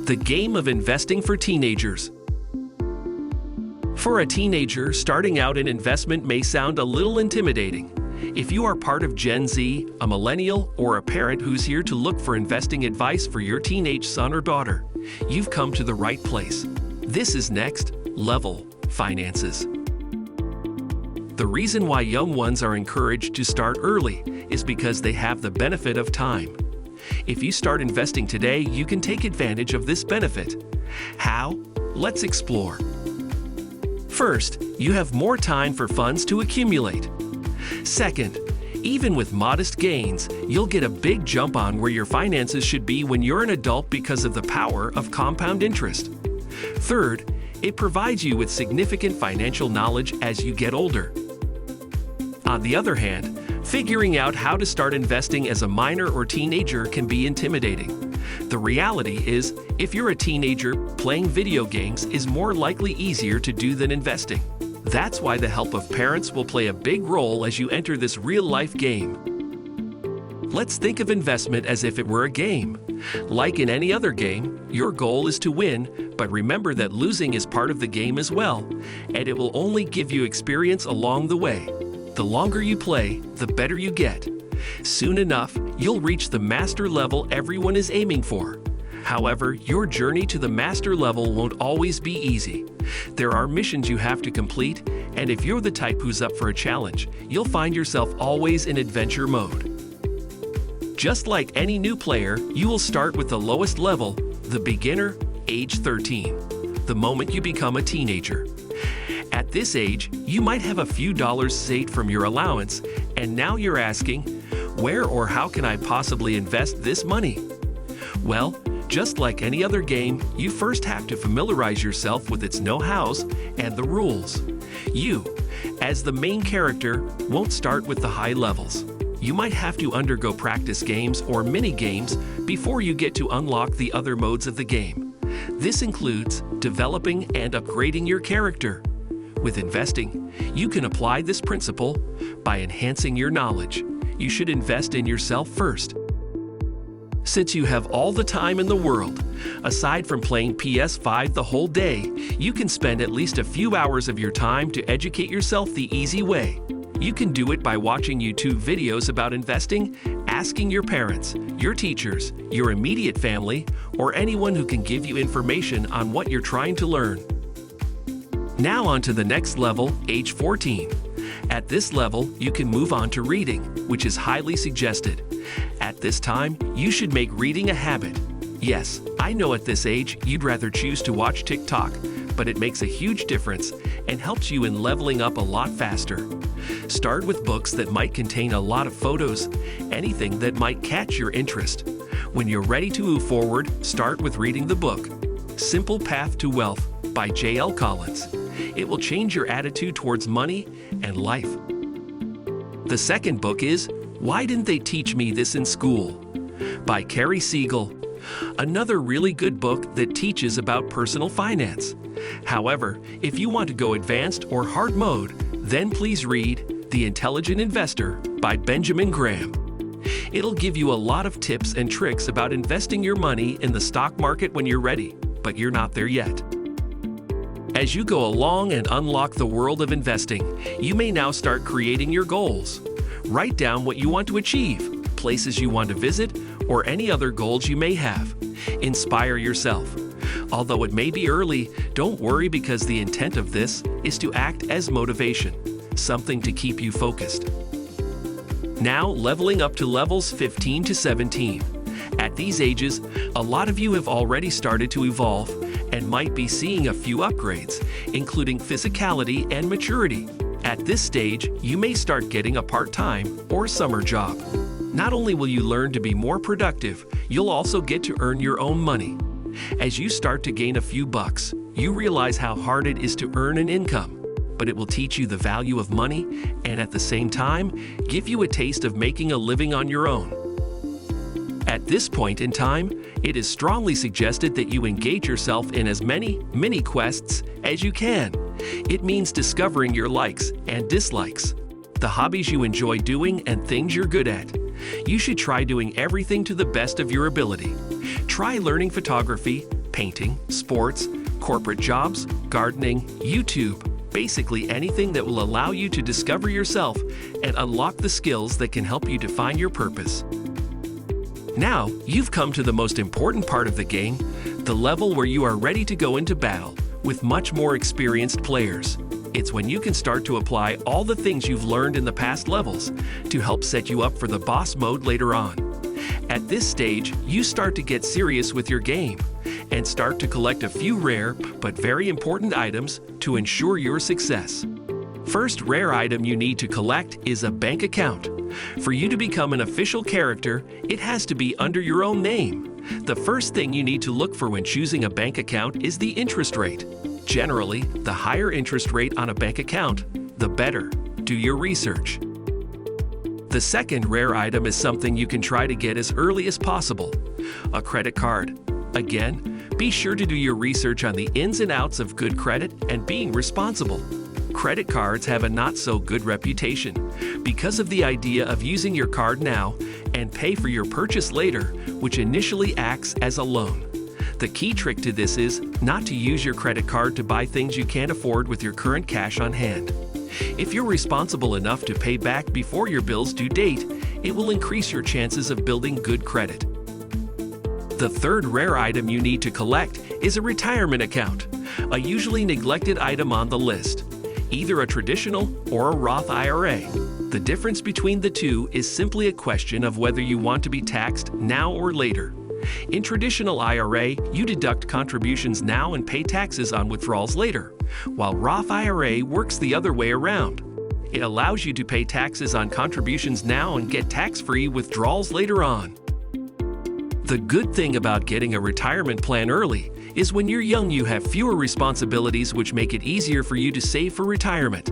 The game of investing for teenagers. For a teenager, starting out in investment may sound a little intimidating. If you are part of Gen Z, a millennial, or a parent who's here to look for investing advice for your teenage son or daughter, you've come to the right place. This is Next Level Finances. The reason why young ones are encouraged to start early is because they have the benefit of time. If you start investing today, you can take advantage of this benefit. How? Let's explore. First, you have more time for funds to accumulate. Second, even with modest gains, you'll get a big jump on where your finances should be when you're an adult because of the power of compound interest. Third, it provides you with significant financial knowledge as you get older. On the other hand, figuring out how to start investing as a minor or teenager can be intimidating. The reality is, if you're a teenager, playing video games is more likely easier to do than investing. That's why the help of parents will play a big role as you enter this real-life game. Let's think of investment as if it were a game. Like in any other game, your goal is to win, but remember that losing is part of the game as well, and it will only give you experience along the way. The longer you play, the better you get. Soon enough, you'll reach the master level everyone is aiming for. However, your journey to the master level won't always be easy. There are missions you have to complete, and if you're the type who's up for a challenge, you'll find yourself always in adventure mode. Just like any new player, you will start with the lowest level, the beginner, age 13, the moment you become a teenager. At this age, you might have a few dollars saved from your allowance, and now you're asking, where or how can I possibly invest this money? Well, just like any other game, you first have to familiarize yourself with its know-hows and the rules. You, as the main character, won't start with the high levels. You might have to undergo practice games or mini-games before you get to unlock the other modes of the game. This includes developing and upgrading your character. With investing, you can apply this principle by enhancing your knowledge. You should invest in yourself first. Since you have all the time in the world, aside from playing PS5 the whole day, you can spend at least a few hours of your time to educate yourself the easy way. You can do it by watching YouTube videos about investing, asking your parents, your teachers, your immediate family, or anyone who can give you information on what you're trying to learn. Now on to the next level, age 14. At this level, you can move on to reading, which is highly suggested. At this time, you should make reading a habit. Yes, I know at this age you'd rather choose to watch TikTok, but it makes a huge difference and helps you in leveling up a lot faster. Start with books that might contain a lot of photos, anything that might catch your interest. When you're ready to move forward, start with reading the book, Simple Path to Wealth by J.L. Collins. It will change your attitude towards money and life. The second book is Why Didn't They Teach Me This in School? By Carrie Siegel. Another really good book that teaches about personal finance. However, if you want to go advanced or hard mode, then please read The Intelligent Investor by Benjamin Graham. It'll give you a lot of tips and tricks about investing your money in the stock market when you're ready, but you're not there yet. As you go along and unlock the world of investing, you may now start creating your goals. Write down what you want to achieve, places you want to visit, or any other goals you may have. Inspire yourself. Although it may be early, don't worry because the intent of this is to act as motivation, something to keep you focused. Now leveling up to levels 15 to 17. At these ages, a lot of you have already started to evolve and might be seeing a few upgrades, including physicality and maturity. At this stage, you may start getting a part-time or summer job. Not only will you learn to be more productive, you'll also get to earn your own money. As you start to gain a few bucks, you realize how hard it is to earn an income, but it will teach you the value of money and at the same time, give you a taste of making a living on your own. At this point in time, it is strongly suggested that you engage yourself in as many mini quests as you can. It means discovering your likes and dislikes, the hobbies you enjoy doing and things you're good at. You should try doing everything to the best of your ability. Try learning photography, painting, sports, corporate jobs, gardening, YouTube, basically anything that will allow you to discover yourself and unlock the skills that can help you define your purpose. Now, you've come to the most important part of the game, the level where you are ready to go into battle with much more experienced players. It's when you can start to apply all the things you've learned in the past levels to help set you up for the boss mode later on. At this stage, you start to get serious with your game and start to collect a few rare but very important items to ensure your success. First rare item you need to collect is a bank account. For you to become an official character, it has to be under your own name. The first thing you need to look for when choosing a bank account is the interest rate. Generally, the higher interest rate on a bank account, the better. Do your research. The second rare item is something you can try to get as early as possible: a credit card. Again, be sure to do your research on the ins and outs of good credit and being responsible. Credit cards have a not-so-good reputation because of the idea of using your card now and pay for your purchase later, which initially acts as a loan. The key trick to this is not to use your credit card to buy things you can't afford with your current cash on hand. If you're responsible enough to pay back before your bill's due date, it will increase your chances of building good credit. The third rare item you need to collect is a retirement account, a usually neglected item on the list. Either a traditional or a Roth IRA. The difference between the two is simply a question of whether you want to be taxed now or later. In traditional IRA, you deduct contributions now and pay taxes on withdrawals later, while Roth IRA works the other way around. It allows you to pay taxes on contributions now and get tax-free withdrawals later on. The good thing about getting a retirement plan early is when you're young you have fewer responsibilities, which make it easier for you to save for retirement.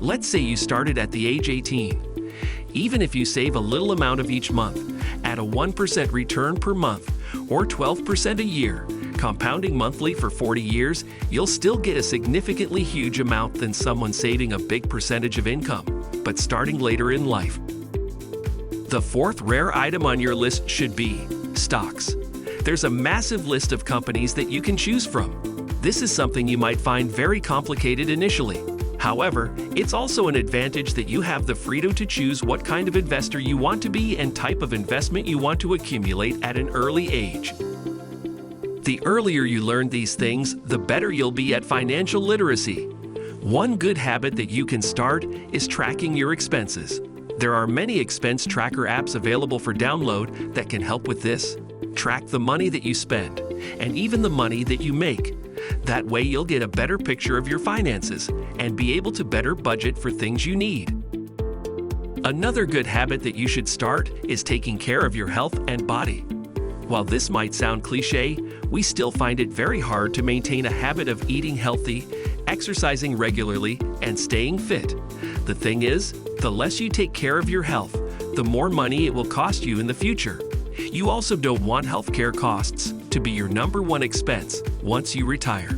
Let's say you started at the age 18. Even if you save a little amount of each month, at a 1% return per month or 12% a year, compounding monthly for 40 years, you'll still get a significantly huge amount than someone saving a big percentage of income, but starting later in life. The fourth rare item on your list should be stocks. There's a massive list of companies that you can choose from. This is something you might find very complicated initially. However, it's also an advantage that you have the freedom to choose what kind of investor you want to be and type of investment you want to accumulate at an early age. The earlier you learn these things, the better you'll be at financial literacy. One good habit that you can start is tracking your expenses. There are many expense tracker apps available for download that can help with this. Track the money that you spend and even the money that you make. That way you'll get a better picture of your finances and be able to better budget for things you need. Another good habit that you should start is taking care of your health and body. While this might sound cliche, we still find it very hard to maintain a habit of eating healthy, exercising regularly, and staying fit. The thing is, the less you take care of your health, the more money it will cost you in the future. You also don't want healthcare costs to be your #1 expense once you retire.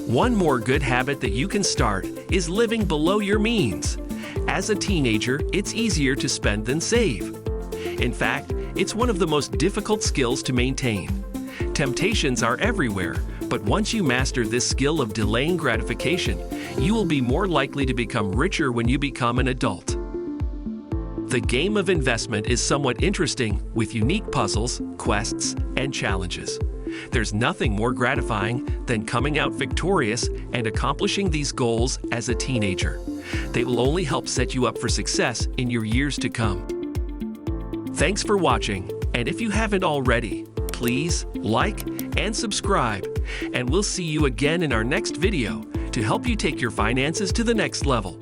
One more good habit that you can start is living below your means. As a teenager, it's easier to spend than save. In fact, it's one of the most difficult skills to maintain. Temptations are everywhere, but once you master this skill of delaying gratification, you will be more likely to become richer when you become an adult. The game of investment is somewhat interesting with unique puzzles, quests, and challenges. There's nothing more gratifying than coming out victorious and accomplishing these goals as a teenager. They will only help set you up for success in your years to come. Thanks for watching, and if you haven't already, please like and subscribe, and we'll see you again in our next video to help you take your finances to the next level.